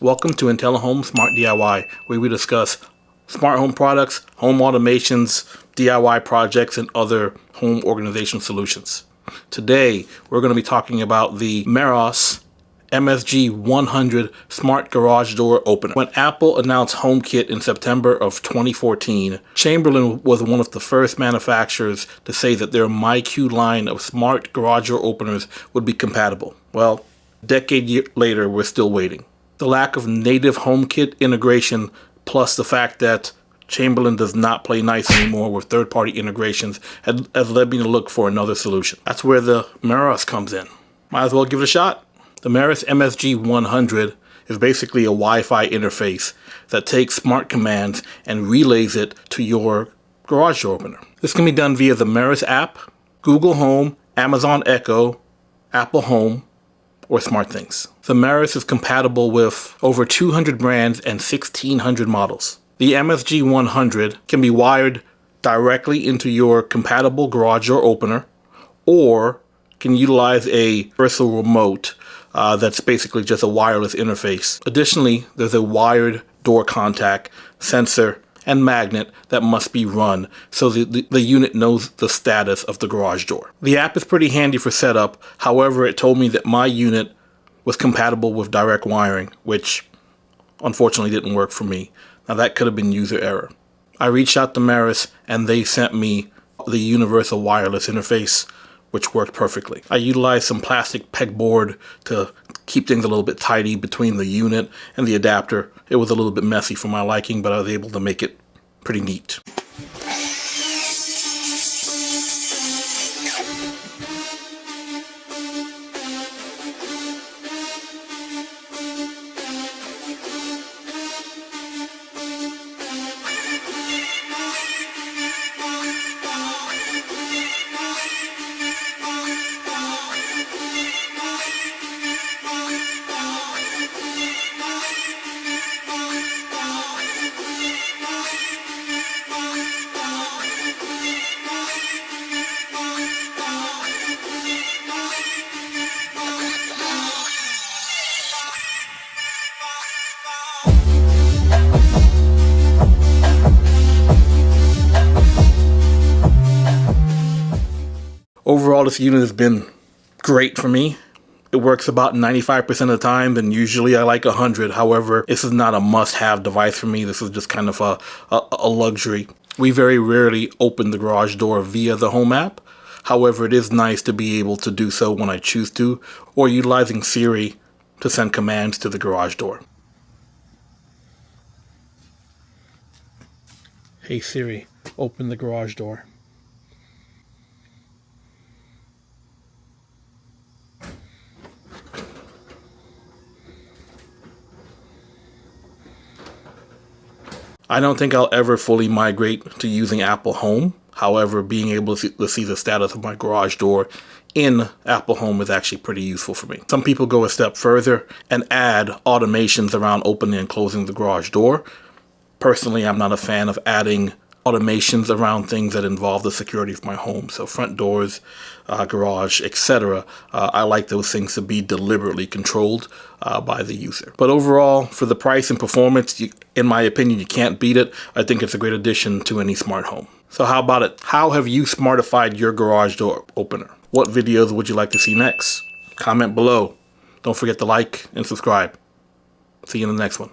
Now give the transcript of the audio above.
Welcome to IntelliHome Smart DIY, where we discuss smart home products, home automations, DIY projects, and other home organization solutions. Today, we're going to be talking about the Meross MSG100 Smart Garage Door Opener. When Apple announced HomeKit in September of 2014, Chamberlain was one of the first manufacturers to say that their MyQ line of smart garage door openers would be compatible. Well, a decade later, we're still waiting. The lack of native HomeKit integration, plus the fact that Chamberlain does not play nice anymore with third-party integrations, has led me to look for another solution. That's where the Meross comes in. Might as well give it a shot. The Meross MSG100 is basically a Wi-Fi interface that takes smart commands and relays it to your garage door opener. This can be done via the Meross app, Google Home, Amazon Echo, Apple Home, or SmartThings. The Meross is compatible with over 200 brands and 1,600 models. The MSG100 can be wired directly into your compatible garage door opener, or can utilize a universal remote that's basically just a wireless interface. Additionally, there's a wired door contact, sensor, and magnet that must be run so the unit knows the status of the garage door. The app is pretty handy for setup. However, it told me that my unit was compatible with direct wiring, which unfortunately didn't work for me. Now that could have been user error. I reached out to Meross and they sent me the universal wireless interface, which worked perfectly. I utilized some plastic pegboard to keep things a little bit tidy between the unit and the adapter. It was a little bit messy for my liking, but I was able to make it pretty neat. Overall, this unit has been great for me. It works about 95% of the time, and usually I like 100. However, this is not a must-have device for me. This is just kind of a luxury. We very rarely open the garage door via the Home app. However, it is nice to be able to do so when I choose to, or utilizing Siri to send commands to the garage door. Hey Siri, open the garage door. I don't think I'll ever fully migrate to using Apple Home. However, being able to see the status of my garage door in Apple Home is actually pretty useful for me. Some people go a step further and add automations around opening and closing the garage door. Personally, I'm not a fan of adding automations around things that involve the security of my home. So front doors, garage, etc. I like those things to be deliberately controlled by the user. But overall, for the price and performance, in my opinion, you can't beat it. I think it's a great addition to any smart home. So how about it? How have you smartified your garage door opener? What videos would you like to see next? Comment below. Don't forget to like and subscribe. See you in the next one.